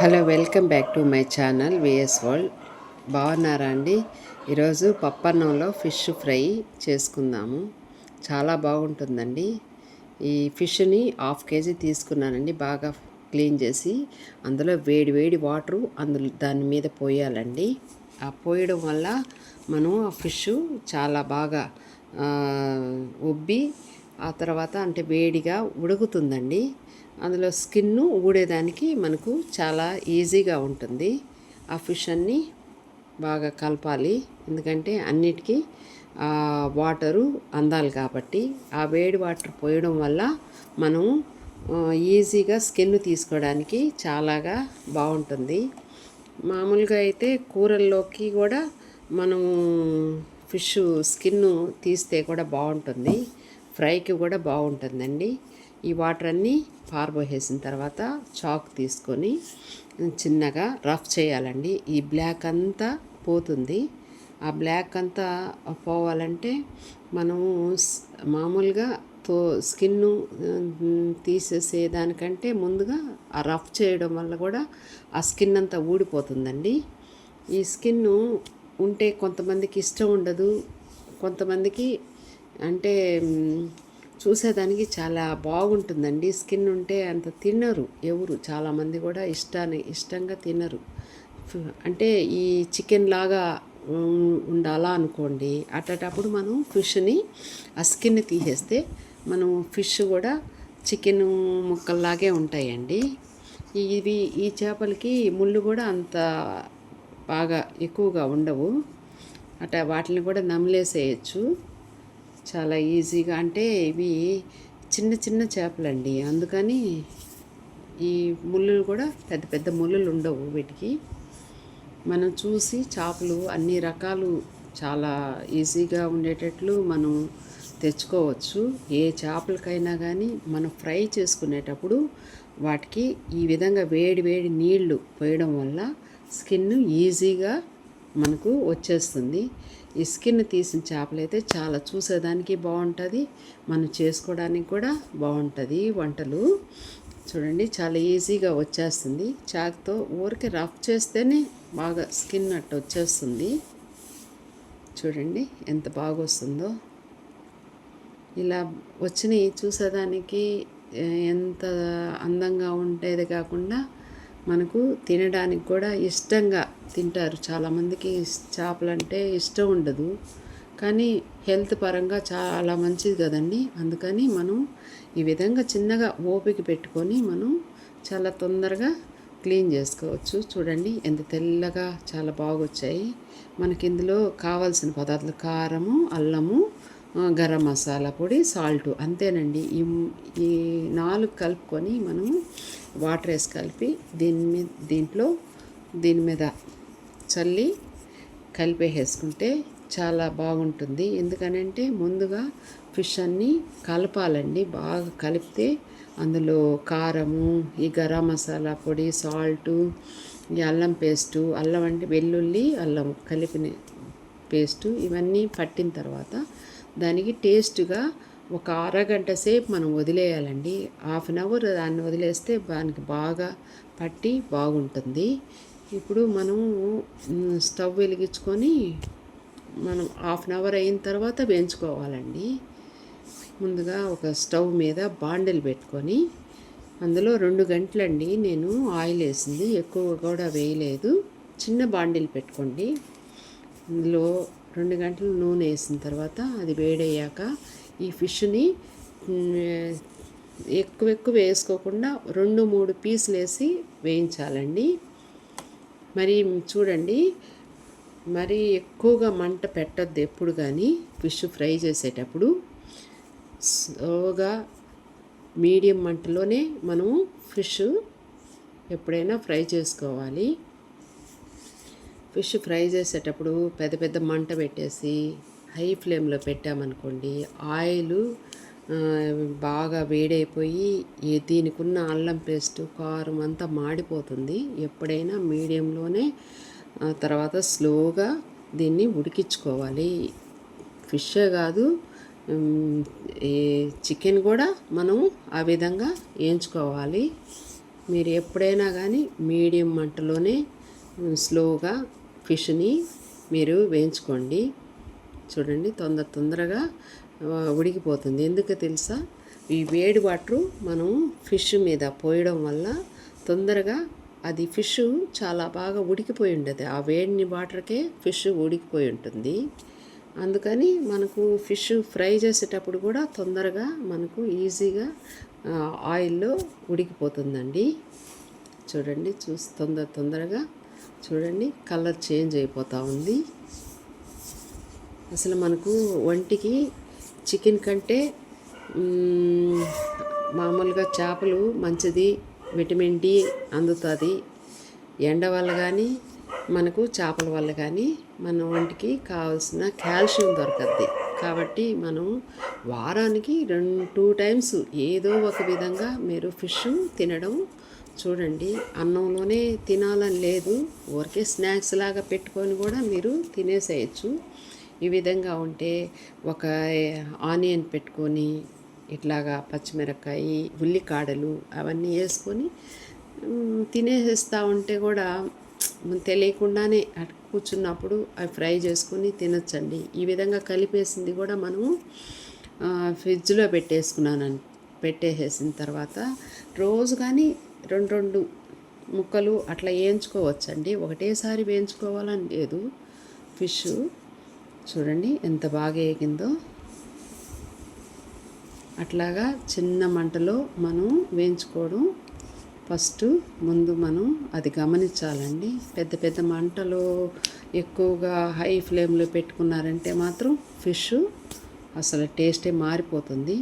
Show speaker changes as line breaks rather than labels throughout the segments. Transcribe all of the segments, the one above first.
Hello, welcome back to my channel VS world. బాగున్నారా అండి? ఈరోజు పప్పన్నంలో ఫిష్ ఫ్రై చేసుకుందాము. చాలా బాగుంటుందండి. ఈ ఫిష్ని 1/2 కేజీ తీసుకున్నానండి. బాగా క్లీన్ చేసి అందులో వేడి వేడి వాటరు దాని మీద పోయాలండి. ఆ పోయడం వల్ల మనం ఆ ఫిష్ చాలా బాగా ఉబ్బి ఆ తర్వాత అంటే వేడిగా ఉడుకుతుందండి. అందులో స్కిన్ను ఊడేదానికి మనకు చాలా ఈజీగా ఉంటుంది. ఆ ఫిష్ అన్నీ బాగా కలపాలి, ఎందుకంటే అన్నిటికీ వాటరు అందాలి కాబట్టి. ఆ వేడి వాటర్ పోయడం వల్ల మనం ఈజీగా స్కిన్ తీసుకోవడానికి చాలాగా బాగుంటుంది. మామూలుగా అయితే కూరల్లోకి కూడా మనం ఫిష్ స్కిన్ తీస్తే కూడా బాగుంటుంది, ఫ్రైకి కూడా బాగుంటుందండి. ఈ వాటర్ అన్నీ పారబోసేసిన తర్వాత చాక్ తీసుకొని చిన్నగా రఫ్ చేయాలండి. ఈ బ్లాక్ అంతా పోతుంది. ఆ బ్లాక్ అంతా పోవాలంటే మనము మామూలుగా స్కిన్ను తీసేసేదానికంటే ముందుగా ఆ రఫ్ చేయడం వల్ల కూడా ఆ స్కిన్ అంతా ఊడిపోతుందండి. ఈ స్కిన్ను ఉంటే కొంతమందికి ఇష్టం ఉండదు, కొంతమందికి అంటే చూసేదానికి చాలా బాగుంటుందండి. స్కిన్ ఉంటే అంత తినరు ఎవరు, చాలామంది కూడా ఇష్టంగా తినరు. అంటే ఈ చికెన్ లాగా ఉండాలా అనుకోండి, అట్టేటప్పుడు మనం ఫిష్ని ఆ స్కిన్ తీసేస్తే మనం ఫిష్ కూడా చికెన్ ముక్కల్లాగే ఉంటాయండి. ఈ చేపలకి ముళ్ళు కూడా అంత బాగా ఎక్కువగా ఉండవు. వాటిని కూడా నమిలేసేయచ్చు చాలా ఈజీగా. అంటే ఇవి చిన్న చిన్న చేపలండి, అందుకని ఈ ముళ్ళులు కూడా పెద్ద పెద్ద ముళ్ళులు ఉండవు వీటికి. మనం చూసి చేపలు అన్ని రకాలు చాలా ఈజీగా ఉండేటట్లు మనం తెచ్చుకోవచ్చు. ఏ చేపలకైనా కానీ మనం ఫ్రై చేసుకునేటప్పుడు వాటికి ఈ విధంగా వేడి వేడి నీళ్లు పోయడం వల్ల స్కిన్ ఈజీగా మనకు వచ్చేస్తుంది. ఈ స్కిన్ తీసిన చేపలైతే చాలా చూసేదానికి బాగుంటుంది, మనం చేసుకోవడానికి కూడా బాగుంటుంది వంటలు. చూడండి, చాలా ఈజీగా వచ్చేస్తుంది. చాకుతో ఊరికి రఫ్ చేస్తేనే బాగా స్కిన్ అట్టు వచ్చేస్తుంది. చూడండి ఎంత బాగా వస్తుందో. ఇలా వచ్చినాయి చూసేదానికి ఎంత అందంగా ఉండేది కాకుండా మనకు తినడానికి కూడా ఇష్టంగా తింటారు. చాలామందికి చేపలంటే ఇష్టం ఉండదు, కానీ హెల్త్ పరంగా చాలా మంచిది కదండి. అందుకని మనం ఈ విధంగా చిన్నగా ఓపిక పెట్టుకొని మనం చాలా తొందరగా క్లీన్ చేసుకోవచ్చు. చూడండి ఎంత తెల్లగా చాలా బాగా వచ్చాయి. మనకి ఇందులో కావాల్సిన పదార్థాలు కారము, అల్లము, గరం మసాలా పొడి, సాల్టు, అంతేనండి. ఈ 4 కలుపుకొని మనము వాటర్ వేసి కలిపి దీని మీద చల్లి కలిపేసుకుంటే చాలా బాగుంటుంది. ఎందుకనంటే ముందుగా ఫిష్ అన్నీ కలపాలండి. బాగా కలిపితే అందులో కారము, ఈ గరం మసాలా పొడి, సాల్టు, ఈ అల్లం పేస్టు, అల్లం అంటే వెల్లుల్లి అల్లం కలిపిన పేస్టు, ఇవన్నీ పట్టిన తర్వాత దానికి టేస్ట్గా ఒక అరగంట సేపు మనం వదిలేయాలండి. 1/2 అవర్ దాన్ని వదిలేస్తే దానికి బాగా పట్టి బాగుంటుంది. ఇప్పుడు మనము స్టవ్ వెలిగించుకొని మనం 1/2 అవర్ అయిన తర్వాత వేయించుకోవాలండి. ముందుగా ఒక స్టవ్ మీద బాండిల్ పెట్టుకొని అందులో 2 గంటలండి నేను ఆయిల్ వేసింది, ఎక్కువ కూడా వేయలేదు. చిన్న బాండిల్ పెట్టుకోండి. అందులో 2 గంటలు నూనె వేసిన తర్వాత అది వేడయ్యాక ఈ ఫిష్ని ఎక్కువ వేసుకోకుండా 2-3 పీసులు వేసి వేయించాలండి. మరి చూడండి, మరి ఎక్కువగా మంట పెట్టద్దు ఎప్పుడు కానీ. ఫిష్ ఫ్రై చేసేటప్పుడు స్లోగా మీడియం మంటలోనే మనము ఫిష్ ఎప్పుడైనా ఫ్రై చేసుకోవాలి. ఫిష్ ఫ్రై చేసేటప్పుడు పెద్ద పెద్ద మంట పెట్టేసి హై ఫ్లేమ్లో పెట్టామనుకోండి, ఆయిల్ బాగా వేడైపోయి దీనికి ఉన్న అల్లం పేస్టు, కారం అంతా మాడిపోతుంది. ఎప్పుడైనా మీడియంలోనే తర్వాత స్లోగా దీన్ని ఉడికించుకోవాలి. ఫిషే కాదు, ఈ చికెన్ కూడా మనం ఆ విధంగా వేయించుకోవాలి. మీరు ఎప్పుడైనా కానీ మీడియం మంటలోనే స్లోగా ఫిష్ని మీరు వేయించుకోండి. చూడండి తొందరగా ఉడికిపోతుంది. ఎందుకో తెలుసా? ఈ వేడి వాటరు మనం ఫిష్ మీద పోయడం వల్ల తొందరగా అది ఫిష్ చాలా బాగా ఉడికిపోయి ఉండదు. ఆ వేడిని వాటర్కే ఫిష్ ఉడికిపోయి ఉంటుంది. అందుకని మనకు ఫిష్ ఫ్రై చేసేటప్పుడు కూడా తొందరగా మనకు ఈజీగా ఆయిల్లో ఉడికిపోతుందండి. చూడండి తొందరగా చూడండి కలర్ చేంజ్ అయిపోతూ ఉంది. అసలు మనకు ఒంటికి చికెన్ కంటే మామూలుగా చేపలు మంచిది, విటమిన్ డి అందుతుంది. ఎండ వల్ల కానీ మనకు చేపల వల్ల కానీ మన ఒంటికి కావాల్సిన కాల్షియం దొరకద్ది. కాబట్టి మనం వారానికి 2 టైమ్స్ ఏదో ఒక విధంగా మీరు ఫిష్ తినడం చూడండి. అన్నంలోనే తినాలని లేదు, ఊరికే స్నాక్స్ లాగా పెట్టుకొని కూడా మీరు తినేసేయచ్చు. ఈ విధంగా ఉంటే ఒక ఆనియన్ పెట్టుకొని ఇట్లాగా పచ్చిమిరపకాయ, ఉల్లికాడలు అవన్నీ వేసుకొని తినేసేస్తూ ఉంటే కూడా తెలియకుండానే కూర్చున్నప్పుడు అవి ఫ్రై చేసుకొని తినచ్చండి. ఈ విధంగా కలిపేసింది కూడా మనము ఫ్రిడ్జ్లో పెట్టేసేసిన తర్వాత రోజు కానీ 2 ముక్కలు అట్లా వేయించుకోవచ్చండి. ఒకటేసారి వేయించుకోవాలని లేదు. ఫిష్ చూడండి ఎంత బాగా వేగిందో. అట్లాగా చిన్న మంటలో మనం వేయించుకోవడం ముందు మనం అది గమనించాలండి. పెద్ద మంటలో ఎక్కువగా హై ఫ్లేమ్లో పెట్టుకున్నారంటే మాత్రం ఫిష్ అసలు టేస్టే మారిపోతుంది.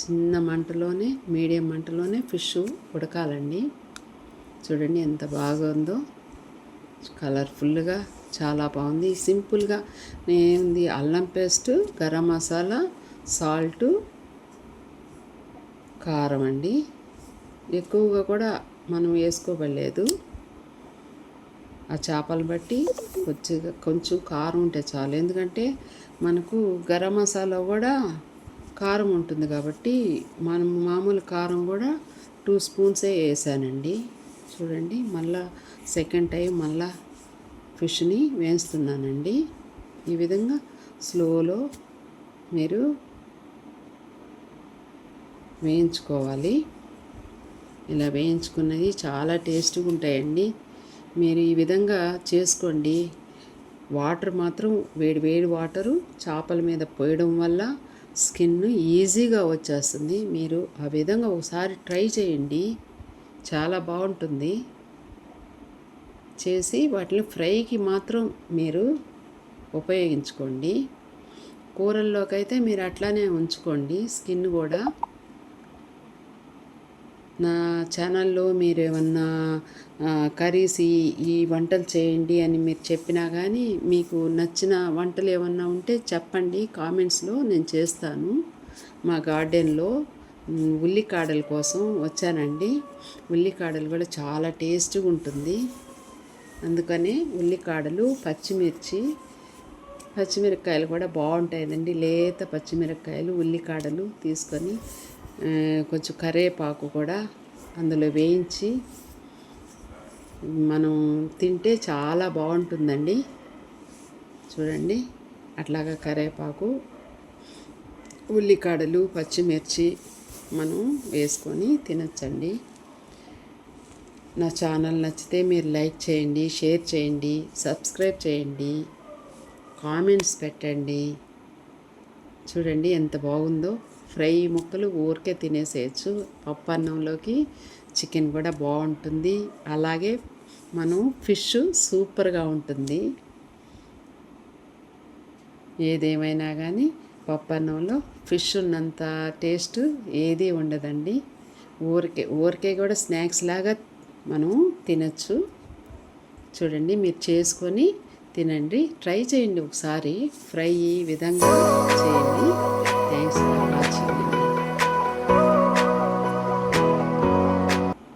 చిన్న మంటలోనే మీడియం మంటలోనే ఫిష్ ఉడకాలండి. చూడండి ఎంత బాగుందో, కలర్ఫుల్గా చాలా బాగుంది. సింపుల్గా నేంది అల్లం పేస్టు, గరం మసాలా, సాల్టు, కారం అండి. ఎక్కువగా కూడా మనం వేసుకోవలేదు. ఆ చేపలు బట్టి కొంచెం కారం ఉంటే చాలు. ఎందుకంటే మనకు గరం మసాలా కూడా కారం ఉంటుంది కాబట్టి మనం మామూలు కారం కూడా 2 స్పూన్సే వేసానండి. చూడండి మళ్ళా సెకండ్ టైం మళ్ళా ఫిష్ని వేస్తున్నానండి. ఈ విధంగా స్లోలో మీరు వేయించుకోవాలి. ఇలా వేయించుకున్నది చాలా టేస్ట్గా ఉంటాయండి. మీరు ఈ విధంగా చేసుకోండి. వాటర్ మాత్రం వేడి వాటరు చేపల మీద పోయడం వల్ల స్కిన్ ఈజీగా వచ్చేస్తుంది. మీరు ఆ విధంగా ఒకసారి ట్రై చేయండి, చాలా బాగుంటుంది. చేసి వాటిని ఫ్రైకి మాత్రం మీరు ఉపయోగించుకోండి. కూరల్లోకి అయితే మీరు అట్లానే ఉంచుకోండి. స్కిన్ కూడా నా ఛానల్లో మీరు ఏమన్నా కర్రీస్ ఈ వంటలు చేయండి అని మీరు చెప్పినా కానీ మీకు నచ్చిన వంటలు ఏమన్నా ఉంటే చెప్పండి, కామెంట్స్లో నేను చేస్తాను. మా గార్డెన్లో ఉల్లికాడల కోసం వచ్చానండి. ఉల్లికాడలు కూడా చాలా టేస్ట్గా ఉంటుంది. అందుకనే ఉల్లికాడలు, పచ్చిమిరపకాయలు కూడా బాగుంటాయండి. లేత పచ్చిమిరపకాయలు, ఉల్లికాడలు తీసుకొని కొంచెం కరివేపాకు కూడా అందులో వేయించి మనం తింటే చాలా బాగుంటుందండి. చూడండి అట్లాగా కరివేపాకు, ఉల్లికాడలు, పచ్చిమిర్చి మనం వేసుకొని తినచ్చండి. నా ఛానల్ నచ్చితే మీరు లైక్ చేయండి, షేర్ చేయండి, సబ్స్క్రైబ్ చేయండి, కామెంట్స్ పెట్టండి. చూడండి ఎంత బాగుందో. ఫ్రై ముక్కలు ఊరికే తినేసేయచ్చు. పప్పు అన్నంలోకి చికెన్ కూడా బాగుంటుంది. అలాగే మనం ఫిష్ సూపర్గా ఉంటుంది. ఏదేమైనా కానీ పప్పు అన్నంలో ఫిష్ ఉన్నంత టేస్ట్ ఏది ఉండదండి. ఊరికే కూడా స్నాక్స్ లాగా మనం తినచ్చు. చూడండి మీరు చేసుకొని తినండి, ట్రై చేయండి ఒకసారి. ఫ్రై ఈ విధంగా చేయండి. థ్యాంక్స్.